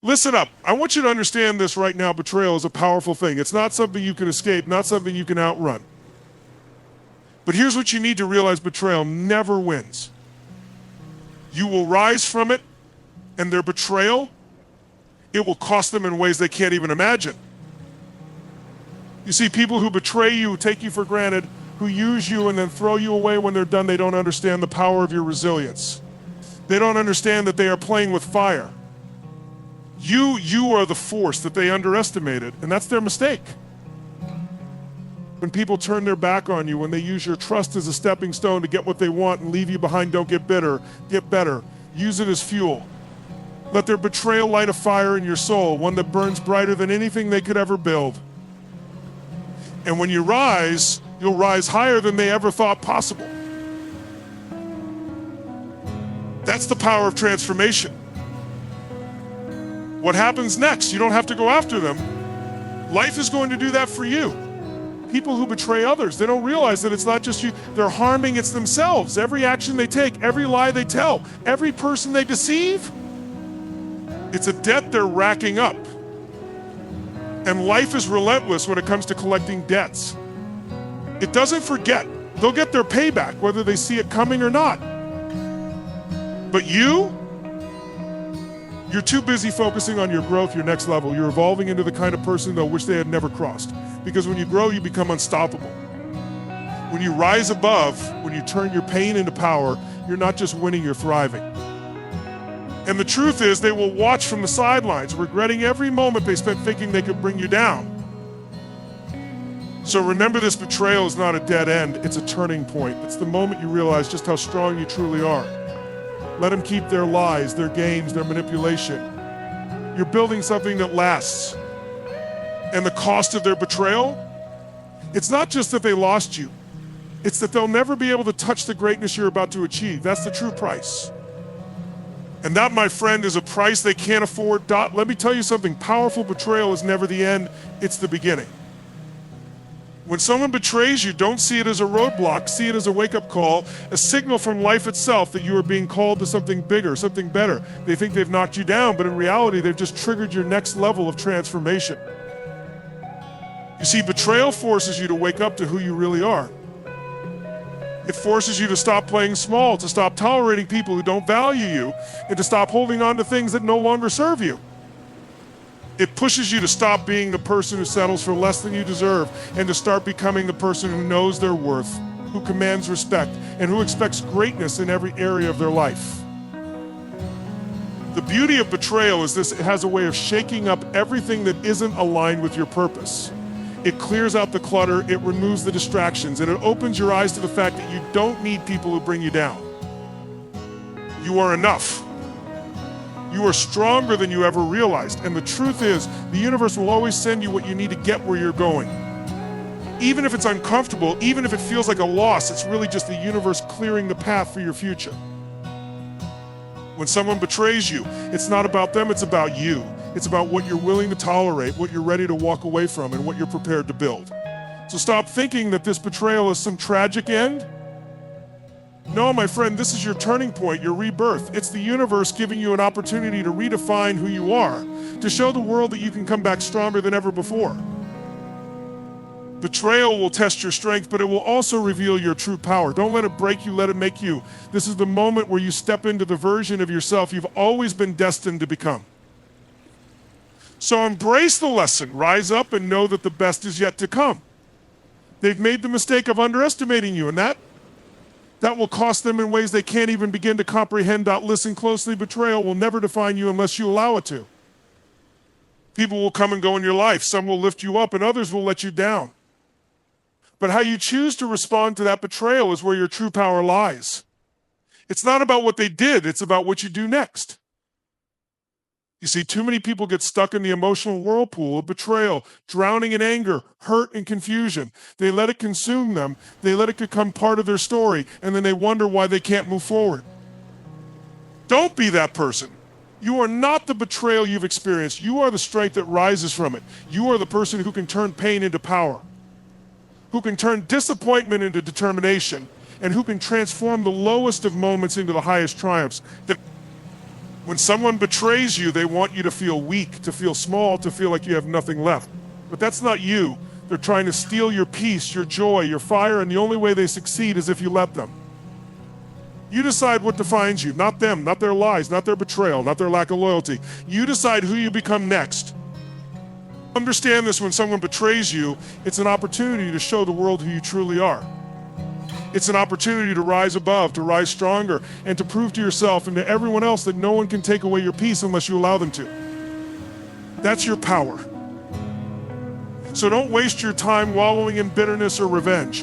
Listen up. I want you to understand this right now. Betrayal is a powerful thing. It's not something you can escape, not something you can outrun. But here's what you need to realize: betrayal never wins. You will rise from it, and their betrayal, it will cost them in ways they can't even imagine. You see, people who betray you, who take you for granted, who use you and then throw you away when they're done, they don't understand the power of your resilience. They don't understand that they are playing with fire. You are the force that they underestimated, and that's their mistake. When people turn their back on you, when they use your trust as a stepping stone to get what they want and leave you behind, don't get bitter, get better. Use it as fuel. Let their betrayal light a fire in your soul, one that burns brighter than anything they could ever build. And when you rise, you'll rise higher than they ever thought possible. That's the power of transformation. What happens next? You don't have to go after them. Life is going to do that for you. People who betray others, they don't realize that it's not just you. They're harming it's themselves. Every action they take, every lie they tell, every person they deceive, it's a debt they're racking up. And life is relentless when it comes to collecting debts. It doesn't forget. They'll get their payback, whether they see it coming or not. But you're too busy focusing on your growth, your next level. You're evolving into the kind of person they'll wish they had never crossed. Because when you grow, you become unstoppable. When you rise above, when you turn your pain into power, you're not just winning, you're thriving. And the truth is, they will watch from the sidelines, regretting every moment they spent thinking they could bring you down. So remember, this betrayal is not a dead end, it's a turning point. It's the moment you realize just how strong you truly are. Let them keep their lies, their games, their manipulation. You're building something that lasts. And the cost of their betrayal, it's not just that they lost you, it's that they'll never be able to touch the greatness you're about to achieve. That's the true price. And that, my friend, is a price they can't afford. Let me tell you something, powerful betrayal is never the end, it's the beginning. When someone betrays you, don't see it as a roadblock, see it as a wake-up call, a signal from life itself that you are being called to something bigger, something better. They think they've knocked you down, but in reality, they've just triggered your next level of transformation. You see, betrayal forces you to wake up to who you really are. It forces you to stop playing small, to stop tolerating people who don't value you, and to stop holding on to things that no longer serve you. It pushes you to stop being the person who settles for less than you deserve and to start becoming the person who knows their worth, who commands respect, and who expects greatness in every area of their life. The beauty of betrayal is this: it has a way of shaking up everything that isn't aligned with your purpose. It clears out the clutter, it removes the distractions, and it opens your eyes to the fact that you don't need people who bring you down. You are enough. You are stronger than you ever realized. And the truth is, the universe will always send you what you need to get where you're going. Even if it's uncomfortable, even if it feels like a loss, it's really just the universe clearing the path for your future. When someone betrays you, it's not about them, it's about you. It's about what you're willing to tolerate, what you're ready to walk away from, and what you're prepared to build. So stop thinking that this betrayal is some tragic end. No, my friend, this is your turning point, your rebirth. It's the universe giving you an opportunity to redefine who you are, to show the world that you can come back stronger than ever before. Betrayal will test your strength, but it will also reveal your true power. Don't let it break you, let it make you. This is the moment where you step into the version of yourself you've always been destined to become. So embrace the lesson, rise up, and know that the best is yet to come. They've made the mistake of underestimating you, and that will cost them in ways they can't even begin to comprehend. Listen closely, betrayal will never define you unless you allow it to. People will come and go in your life. Some will lift you up, and others will let you down. But how you choose to respond to that betrayal is where your true power lies. It's not about what they did, it's about what you do next. You see, too many people get stuck in the emotional whirlpool of betrayal, drowning in anger, hurt, and confusion. They let it consume them. They let it become part of their story, and then they wonder why they can't move forward. Don't be that person. You are not the betrayal you've experienced. You are the strength that rises from it. You are the person who can turn pain into power, who can turn disappointment into determination, and who can transform the lowest of moments into the highest triumphs. When someone betrays you, they want you to feel weak, to feel small, to feel like you have nothing left. But that's not you. They're trying to steal your peace, your joy, your fire, and the only way they succeed is if you let them. You decide what defines you, not them, not their lies, not their betrayal, not their lack of loyalty. You decide who you become next. Understand this: when someone betrays you, it's an opportunity to show the world who you truly are. It's an opportunity to rise above, to rise stronger, and to prove to yourself and to everyone else that no one can take away your peace unless you allow them to. That's your power. So don't waste your time wallowing in bitterness or revenge.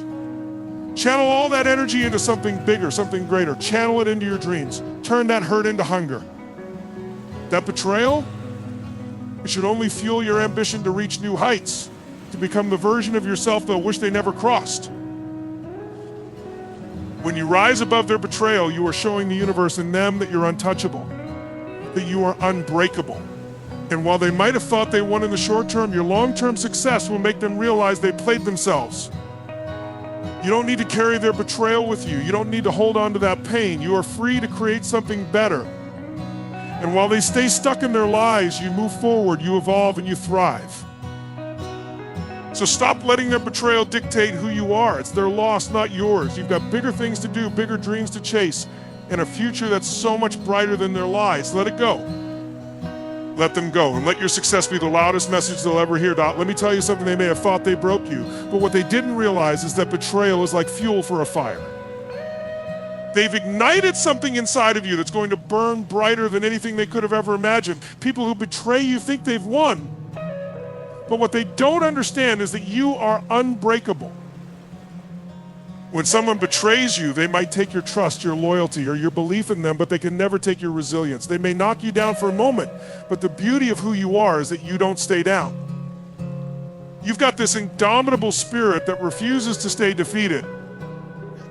Channel all that energy into something bigger, something greater. Channel it into your dreams. Turn that hurt into hunger. That betrayal, it should only fuel your ambition to reach new heights, to become the version of yourself they'll wish they never crossed. When you rise above their betrayal, you are showing the universe and them that you're untouchable, that you are unbreakable. And while they might have thought they won in the short term, your long-term success will make them realize they played themselves. You don't need to carry their betrayal with you. You don't need to hold on to that pain. You are free to create something better. And while they stay stuck in their lies, you move forward, you evolve, and you thrive. So stop letting their betrayal dictate who you are. It's their loss, not yours. You've got bigger things to do, bigger dreams to chase, and a future that's so much brighter than their lies. Let it go. Let them go, and let your success be the loudest message they'll ever hear. Let me tell you something: they may have thought they broke you, but what they didn't realize is that betrayal is like fuel for a fire. They've ignited something inside of you that's going to burn brighter than anything they could have ever imagined. People who betray you think they've won, but what they don't understand is that you are unbreakable. When someone betrays you, they might take your trust, your loyalty, or your belief in them, but they can never take your resilience. They may knock you down for a moment, but the beauty of who you are is that you don't stay down. You've got this indomitable spirit that refuses to stay defeated.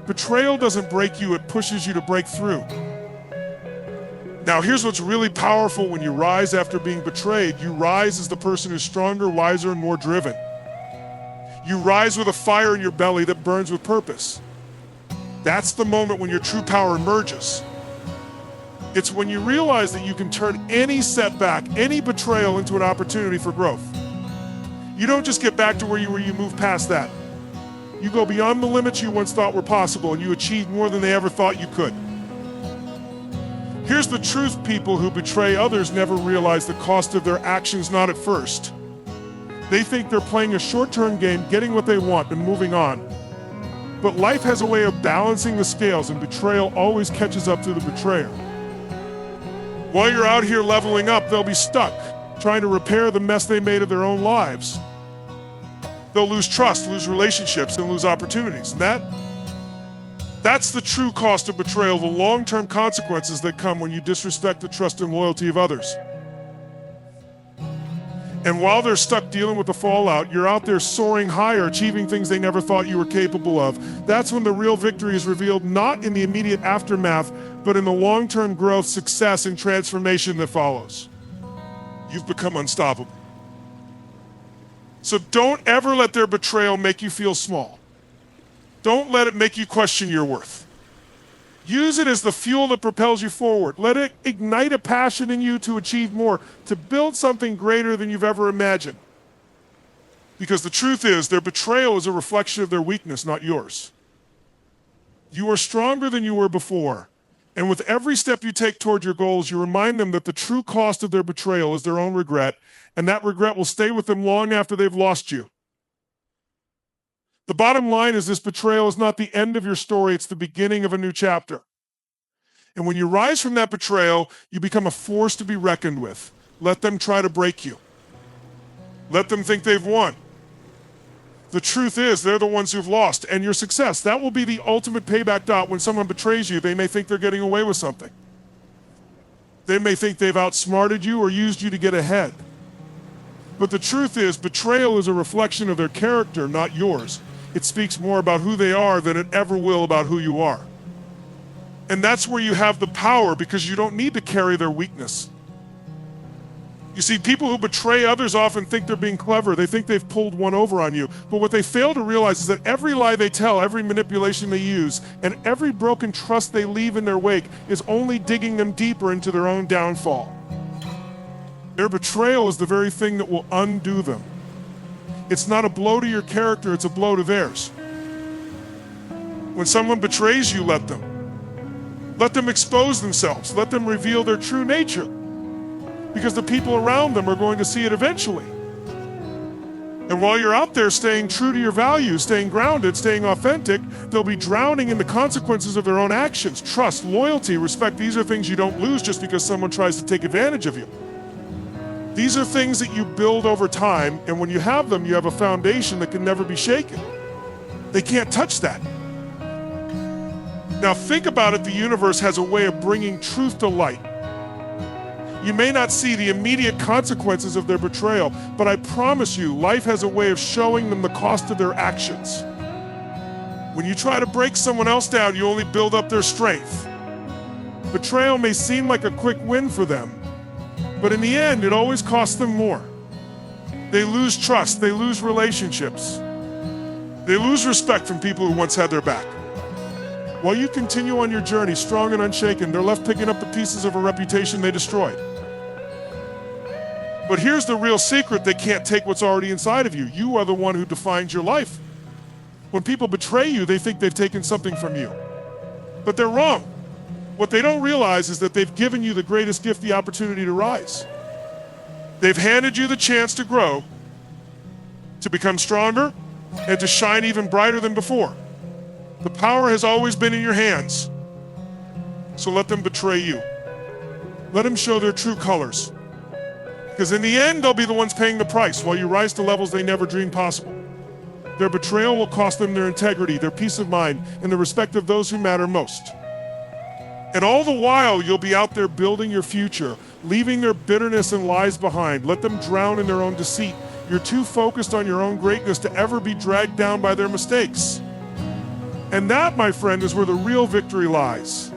Betrayal doesn't break you, it pushes you to break through. Now, here's what's really powerful: when you rise after being betrayed, you rise as the person who's stronger, wiser, and more driven. You rise with a fire in your belly that burns with purpose. That's the moment when your true power emerges. It's when you realize that you can turn any setback, any betrayal into an opportunity for growth. You don't just get back to where you were, you move past that. You go beyond the limits you once thought were possible, and you achieve more than they ever thought you could. Here's the truth: people who betray others never realize the cost of their actions, not at first. They think they're playing a short-term game, getting what they want and moving on. But life has a way of balancing the scales, and betrayal always catches up to the betrayer. While you're out here leveling up, they'll be stuck, trying to repair the mess they made of their own lives. They'll lose trust, lose relationships, and lose opportunities. And that's the true cost of betrayal, the long-term consequences that come when you disrespect the trust and loyalty of others. And while they're stuck dealing with the fallout, you're out there soaring higher, achieving things they never thought you were capable of. That's when the real victory is revealed, not in the immediate aftermath, but in the long-term growth, success, and transformation that follows. You've become unstoppable. So don't ever let their betrayal make you feel small. Don't let it make you question your worth. Use it as the fuel that propels you forward. Let it ignite a passion in you to achieve more, to build something greater than you've ever imagined. Because the truth is, their betrayal is a reflection of their weakness, not yours. You are stronger than you were before. And with every step you take toward your goals, you remind them that the true cost of their betrayal is their own regret, and that regret will stay with them long after they've lost you. The bottom line is, this betrayal is not the end of your story, it's the beginning of a new chapter. And when you rise from that betrayal, you become a force to be reckoned with. Let them try to break you. Let them think they've won. The truth is, they're the ones who've lost, and your success, that will be the ultimate payback dot. When someone betrays you, they may think they're getting away with something. They may think they've outsmarted you or used you to get ahead. But the truth is, betrayal is a reflection of their character, not yours. It speaks more about who they are than it ever will about who you are. And that's where you have the power, because you don't need to carry their weakness. You see, people who betray others often think they're being clever. They think they've pulled one over on you. But what they fail to realize is that every lie they tell, every manipulation they use, and every broken trust they leave in their wake is only digging them deeper into their own downfall. Their betrayal is the very thing that will undo them. It's not a blow to your character, it's a blow to theirs. When someone betrays you, let them. Let them expose themselves. Let them reveal their true nature. Because the people around them are going to see it eventually. And while you're out there staying true to your values, staying grounded, staying authentic, they'll be drowning in the consequences of their own actions. Trust, loyalty, respect, these are things you don't lose just because someone tries to take advantage of you. These are things that you build over time, and when you have them, you have a foundation that can never be shaken. They can't touch that. Now think about it, the universe has a way of bringing truth to light. You may not see the immediate consequences of their betrayal, but I promise you, life has a way of showing them the cost of their actions. When you try to break someone else down, you only build up their strength. Betrayal may seem like a quick win for them, but in the end, it always costs them more. They lose trust, they lose relationships. They lose respect from people who once had their back. While you continue on your journey, strong and unshaken, they're left picking up the pieces of a reputation they destroyed. But here's the real secret: they can't take what's already inside of you. You are the one who defines your life. When people betray you, they think they've taken something from you. But they're wrong. What they don't realize is that they've given you the greatest gift, the opportunity to rise. They've handed you the chance to grow, to become stronger, and to shine even brighter than before. The power has always been in your hands. So let them betray you. Let them show their true colors. Because in the end, they'll be the ones paying the price while you rise to levels they never dreamed possible. Their betrayal will cost them their integrity, their peace of mind, and the respect of those who matter most. And all the while, you'll be out there building your future, leaving their bitterness and lies behind. Let them drown in their own deceit. You're too focused on your own greatness to ever be dragged down by their mistakes. And that, my friend, is where the real victory lies.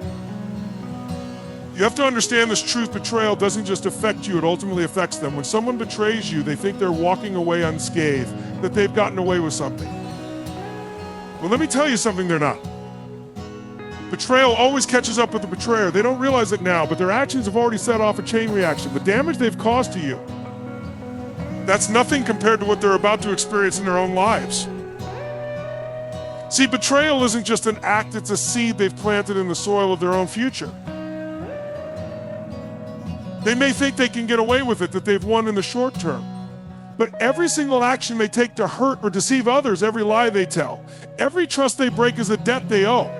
You have to understand this truth: betrayal doesn't just affect you, it ultimately affects them. When someone betrays you, they think they're walking away unscathed, that they've gotten away with something. Well, let me tell you something they're not. Betrayal always catches up with the betrayer. They don't realize it now, but their actions have already set off a chain reaction. The damage they've caused to you, that's nothing compared to what they're about to experience in their own lives. See, betrayal isn't just an act, it's a seed they've planted in the soil of their own future. They may think they can get away with it, that they've won in the short term. But every single action they take to hurt or deceive others, every lie they tell, every trust they break is a debt they owe.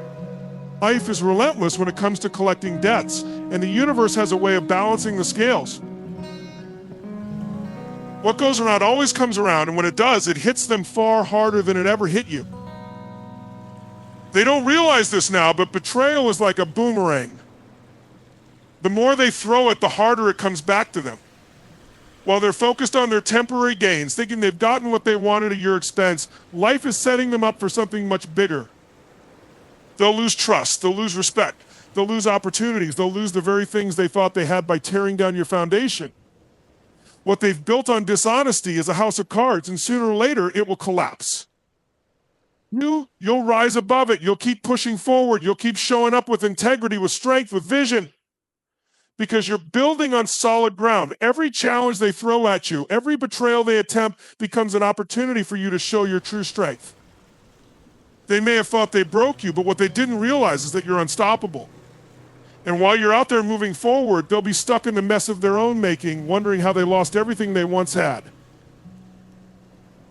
Life is relentless when it comes to collecting debts, and the universe has a way of balancing the scales. What goes around always comes around, and when it does, it hits them far harder than it ever hit you. They don't realize this now, but betrayal is like a boomerang. The more they throw it, the harder it comes back to them. While they're focused on their temporary gains, thinking they've gotten what they wanted at your expense, life is setting them up for something much bigger. They'll lose trust, they'll lose respect, they'll lose opportunities, they'll lose the very things they thought they had by tearing down your foundation. What they've built on dishonesty is a house of cards, and sooner or later it will collapse. You'll rise above it, you'll keep pushing forward, you'll keep showing up with integrity, with strength, with vision. Because you're building on solid ground. Every challenge they throw at you, every betrayal they attempt becomes an opportunity for you to show your true strength. They may have thought they broke you, but what they didn't realize is that you're unstoppable. And while you're out there moving forward, they'll be stuck in the mess of their own making, wondering how they lost everything they once had.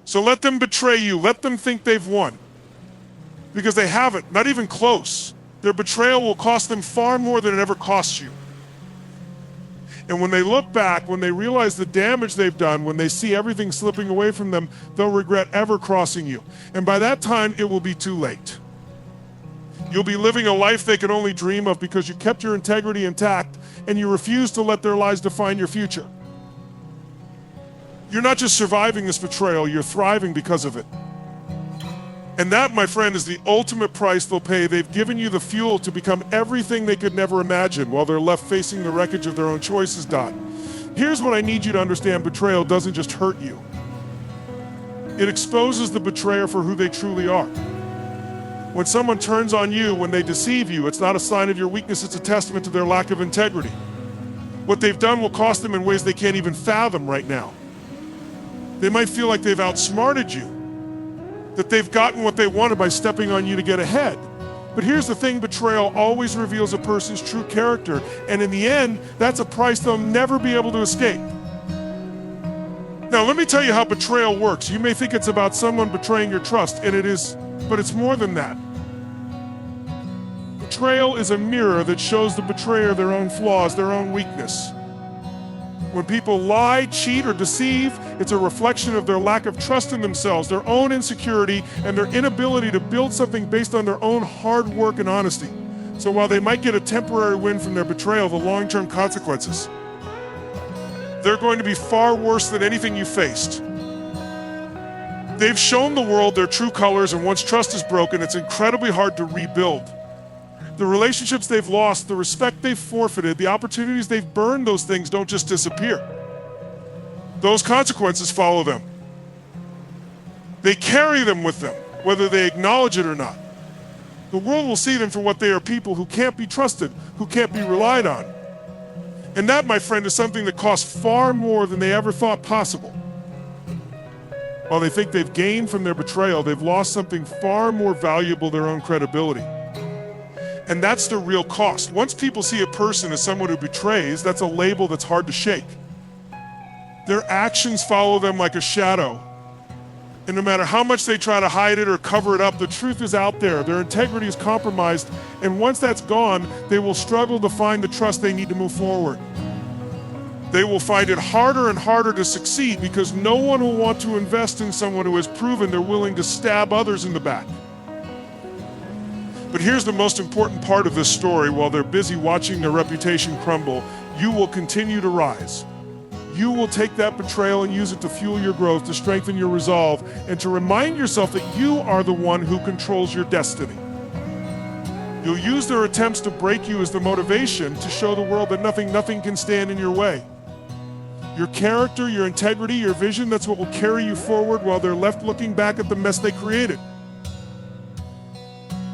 So let them betray you. Let them think they've won. Because they haven't, not even close. Their betrayal will cost them far more than it ever costs you. And when they look back, when they realize the damage they've done, when they see everything slipping away from them, they'll regret ever crossing you. And by that time, it will be too late. You'll be living a life they can only dream of because you kept your integrity intact and you refused to let their lies define your future. You're not just surviving this betrayal, you're thriving because of it. And that, my friend, is the ultimate price they'll pay. They've given you the fuel to become everything they could never imagine while they're left facing the wreckage of their own choices, Dot. Here's what I need you to understand. Betrayal doesn't just hurt you. It exposes the betrayer for who they truly are. When someone turns on you, when they deceive you, it's not a sign of your weakness, it's a testament to their lack of integrity. What they've done will cost them in ways they can't even fathom right now. They might feel like they've outsmarted you, that they've gotten what they wanted by stepping on you to get ahead. But here's the thing, betrayal always reveals a person's true character, and in the end, that's a price they'll never be able to escape. Now, let me tell you how betrayal works. You may think it's about someone betraying your trust, and it is, but it's more than that. Betrayal is a mirror that shows the betrayer their own flaws, their own weakness. When people lie, cheat, or deceive, it's a reflection of their lack of trust in themselves, their own insecurity, and their inability to build something based on their own hard work and honesty. So while they might get a temporary win from their betrayal, the long-term consequences, they're going to be far worse than anything you faced. They've shown the world their true colors, and once trust is broken, it's incredibly hard to rebuild. The relationships they've lost, the respect they've forfeited, the opportunities they've burned, those things don't just disappear. Those consequences follow them. They carry them with them, whether they acknowledge it or not. The world will see them for what they are, people who can't be trusted, who can't be relied on. And that, my friend, is something that costs far more than they ever thought possible. While they think they've gained from their betrayal, they've lost something far more valuable, their own credibility. And that's the real cost. Once people see a person as someone who betrays, that's a label that's hard to shake. Their actions follow them like a shadow. And no matter how much they try to hide it or cover it up, the truth is out there. Their integrity is compromised. And once that's gone, they will struggle to find the trust they need to move forward. They will find it harder and harder to succeed because no one will want to invest in someone who has proven they're willing to stab others in the back. But here's the most important part of this story. While they're busy watching their reputation crumble, you will continue to rise. You will take that betrayal and use it to fuel your growth, to strengthen your resolve, and to remind yourself that you are the one who controls your destiny. You'll use their attempts to break you as the motivation to show the world that nothing can stand in your way. Your character, your integrity, your vision, that's what will carry you forward while they're left looking back at the mess they created.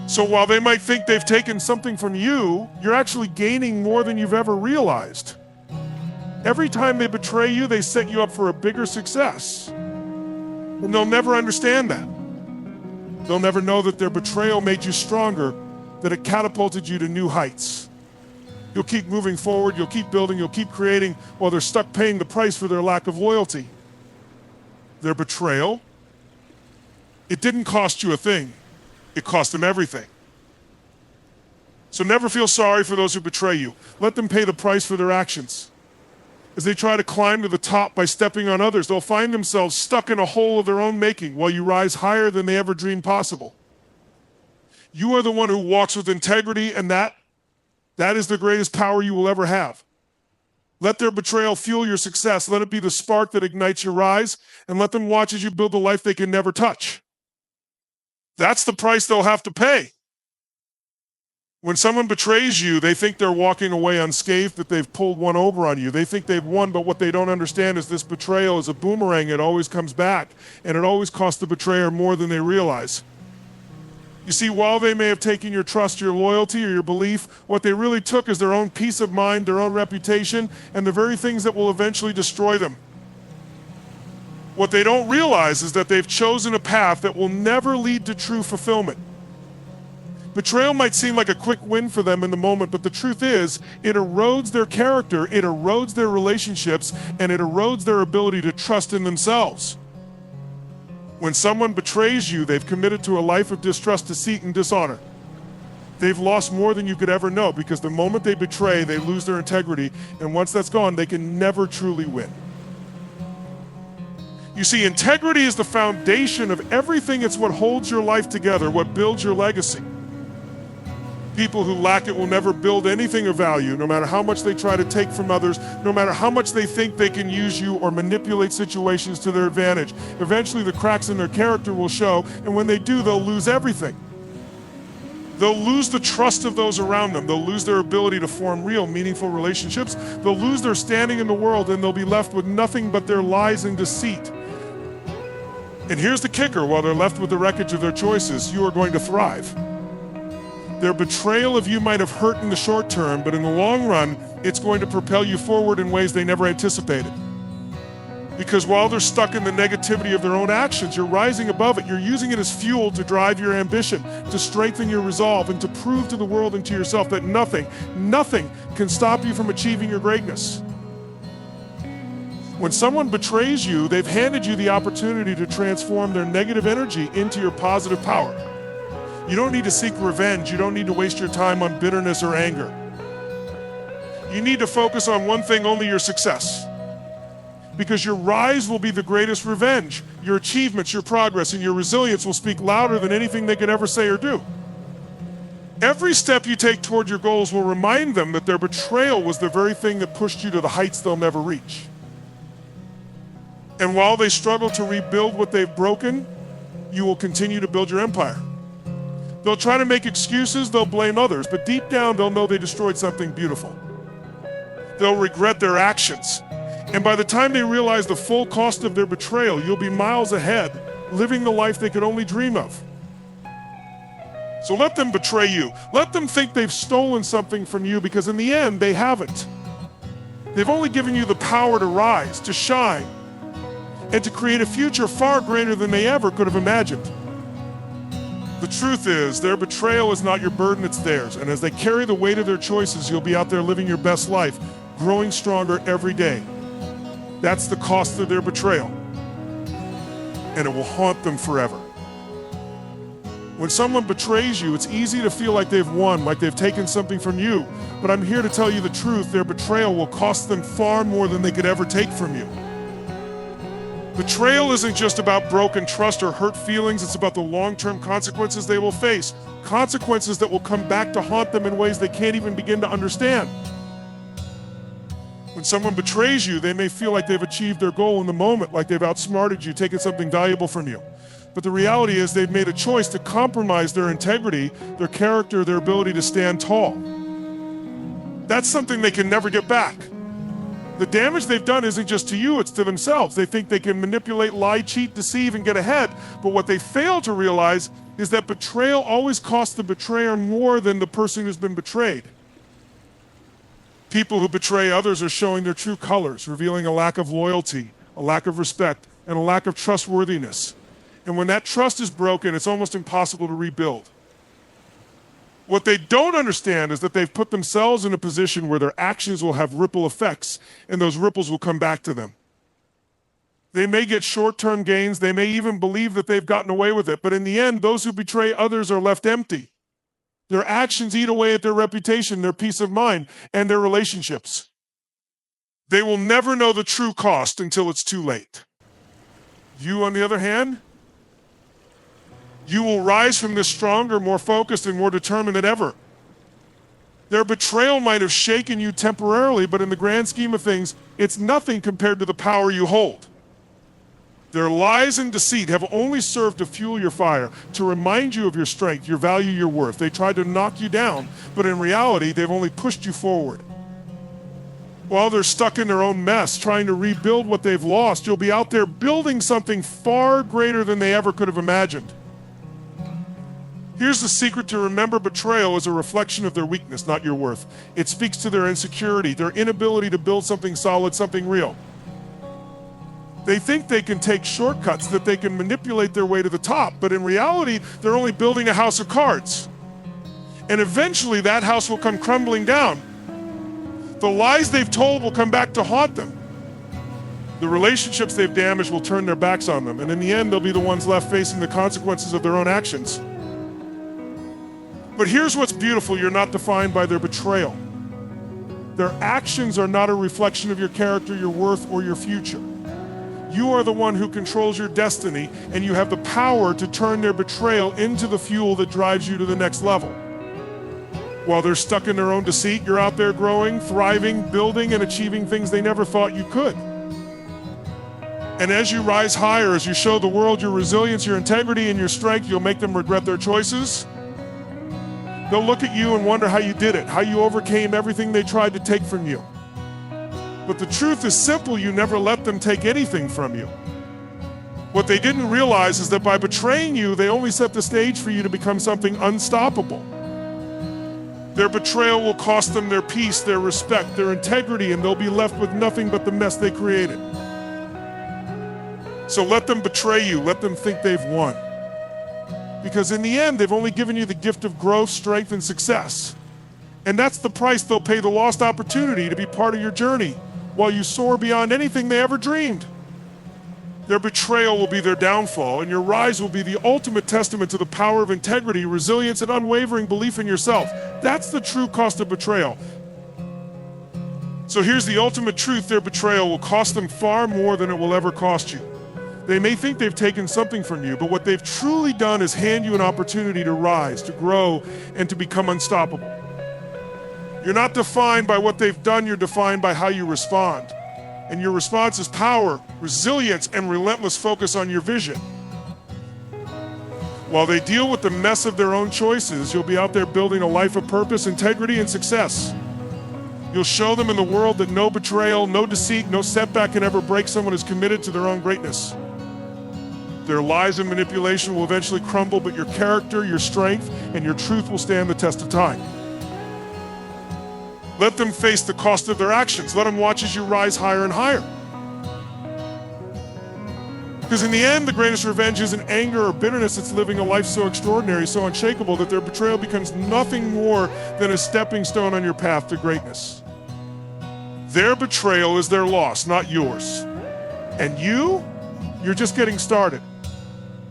So while they might think they've taken something from you, you're actually gaining more than you've ever realized. Every time they betray you, they set you up for a bigger success. And they'll never understand that. They'll never know that their betrayal made you stronger, that it catapulted you to new heights. You'll keep moving forward, you'll keep building, you'll keep creating while they're stuck paying the price for their lack of loyalty. Their betrayal, it didn't cost you a thing. It cost them everything. So never feel sorry for those who betray you. Let them pay the price for their actions. As they try to climb to the top by stepping on others, they'll find themselves stuck in a hole of their own making while you rise higher than they ever dreamed possible. You are the one who walks with integrity, and that is the greatest power you will ever have. Let their betrayal fuel your success. Let it be the spark that ignites your rise, and let them watch as you build the life they can never touch. That's the price they'll have to pay. When someone betrays you, they think they're walking away unscathed, that they've pulled one over on you. They think they've won, but what they don't understand is this betrayal is a boomerang. It always comes back, and it always costs the betrayer more than they realize. You see, while they may have taken your trust, your loyalty, or your belief, what they really took is their own peace of mind, their own reputation, and the very things that will eventually destroy them. What they don't realize is that they've chosen a path that will never lead to true fulfillment. Betrayal might seem like a quick win for them in the moment, but the truth is, it erodes their character, it erodes their relationships, and it erodes their ability to trust in themselves. When someone betrays you, they've committed to a life of distrust, deceit, and dishonor. They've lost more than you could ever know, because the moment they betray, they lose their integrity, and once that's gone, they can never truly win. You see, integrity is the foundation of everything. It's what holds your life together, what builds your legacy. People who lack it will never build anything of value, no matter how much they try to take from others, no matter how much they think they can use you or manipulate situations to their advantage. Eventually, the cracks in their character will show, and when they do, they'll lose everything. They'll lose the trust of those around them. They'll lose their ability to form real, meaningful relationships. They'll lose their standing in the world, and they'll be left with nothing but their lies and deceit. And here's the kicker: while they're left with the wreckage of their choices, you are going to thrive. Their betrayal of you might have hurt in the short term, but in the long run, it's going to propel you forward in ways they never anticipated. Because while they're stuck in the negativity of their own actions, you're rising above it. You're using it as fuel to drive your ambition, to strengthen your resolve, and to prove to the world and to yourself that nothing can stop you from achieving your greatness. When someone betrays you, they've handed you the opportunity to transform their negative energy into your positive power. You don't need to seek revenge. You don't need to waste your time on bitterness or anger. You need to focus on one thing only: your success. Because your rise will be the greatest revenge. Your achievements, your progress, and your resilience will speak louder than anything they could ever say or do. Every step you take toward your goals will remind them that their betrayal was the very thing that pushed you to the heights they'll never reach. And while they struggle to rebuild what they've broken, you will continue to build your empire. They'll try to make excuses, they'll blame others, but deep down they'll know they destroyed something beautiful. They'll regret their actions. And by the time they realize the full cost of their betrayal, you'll be miles ahead, living the life they could only dream of. So let them betray you. Let them think they've stolen something from you, because in the end, they haven't. They've only given you the power to rise, to shine, and to create a future far greater than they ever could have imagined. The truth is, their betrayal is not your burden, it's theirs. And as they carry the weight of their choices, you'll be out there living your best life, growing stronger every day. That's the cost of their betrayal, and it will haunt them forever. When someone betrays you, it's easy to feel like they've won, like they've taken something from you. But I'm here to tell you the truth: their betrayal will cost them far more than they could ever take from you. Betrayal isn't just about broken trust or hurt feelings, it's about the long-term consequences they will face. Consequences that will come back to haunt them in ways they can't even begin to understand. When someone betrays you, they may feel like they've achieved their goal in the moment, like they've outsmarted you, taken something valuable from you. But the reality is they've made a choice to compromise their integrity, their character, their ability to stand tall. That's something they can never get back. The damage they've done isn't just to you, it's to themselves. They think they can manipulate, lie, cheat, deceive, and get ahead. But what they fail to realize is that betrayal always costs the betrayer more than the person who's been betrayed. People who betray others are showing their true colors, revealing a lack of loyalty, a lack of respect, and a lack of trustworthiness. And when that trust is broken, it's almost impossible to rebuild. What they don't understand is that they've put themselves in a position where their actions will have ripple effects, and those ripples will come back to them. They may get short-term gains, they may even believe that they've gotten away with it, but in the end, those who betray others are left empty. Their actions eat away at their reputation, their peace of mind, and their relationships. They will never know the true cost until it's too late. You, on the other hand, you will rise from this stronger, more focused, and more determined than ever. Their betrayal might have shaken you temporarily, but in the grand scheme of things, it's nothing compared to the power you hold. Their lies and deceit have only served to fuel your fire, to remind you of your strength, your value, your worth. They tried to knock you down, but in reality, they've only pushed you forward. While they're stuck in their own mess, trying to rebuild what they've lost, you'll be out there building something far greater than they ever could have imagined. Here's the secret to remember: betrayal is a reflection of their weakness, not your worth. It speaks to their insecurity, their inability to build something solid, something real. They think they can take shortcuts, that they can manipulate their way to the top, but in reality, they're only building a house of cards. And eventually that house will come crumbling down. The lies they've told will come back to haunt them. The relationships they've damaged will turn their backs on them, and in the end, they'll be the ones left facing the consequences of their own actions. But here's what's beautiful: you're not defined by their betrayal. Their actions are not a reflection of your character, your worth, or your future. You are the one who controls your destiny, and you have the power to turn their betrayal into the fuel that drives you to the next level. While they're stuck in their own deceit, you're out there growing, thriving, building, and achieving things they never thought you could. And as you rise higher, as you show the world your resilience, your integrity, and your strength, you'll make them regret their choices. They'll look at you and wonder how you did it, how you overcame everything they tried to take from you. But the truth is simple, you never let them take anything from you. What they didn't realize is that by betraying you, they only set the stage for you to become something unstoppable. Their betrayal will cost them their peace, their respect, their integrity, and they'll be left with nothing but the mess they created. So let them betray you, let them think they've won. Because in the end, they've only given you the gift of growth, strength, and success. And that's the price they'll pay, the lost opportunity to be part of your journey while you soar beyond anything they ever dreamed. Their betrayal will be their downfall, and your rise will be the ultimate testament to the power of integrity, resilience, and unwavering belief in yourself. That's the true cost of betrayal. So here's the ultimate truth: their betrayal will cost them far more than it will ever cost you. They may think they've taken something from you, but what they've truly done is hand you an opportunity to rise, to grow, and to become unstoppable. You're not defined by what they've done, you're defined by how you respond. And your response is power, resilience, and relentless focus on your vision. While they deal with the mess of their own choices, you'll be out there building a life of purpose, integrity, and success. You'll show them in the world that no betrayal, no deceit, no setback can ever break someone who's committed to their own greatness. Their lies and manipulation will eventually crumble, but your character, your strength, and your truth will stand the test of time. Let them face the cost of their actions. Let them watch as you rise higher and higher. Because in the end, the greatest revenge isn't anger or bitterness. It's living a life so extraordinary, so unshakable, that their betrayal becomes nothing more than a stepping stone on your path to greatness. Their betrayal is their loss, not yours. And you're just getting started.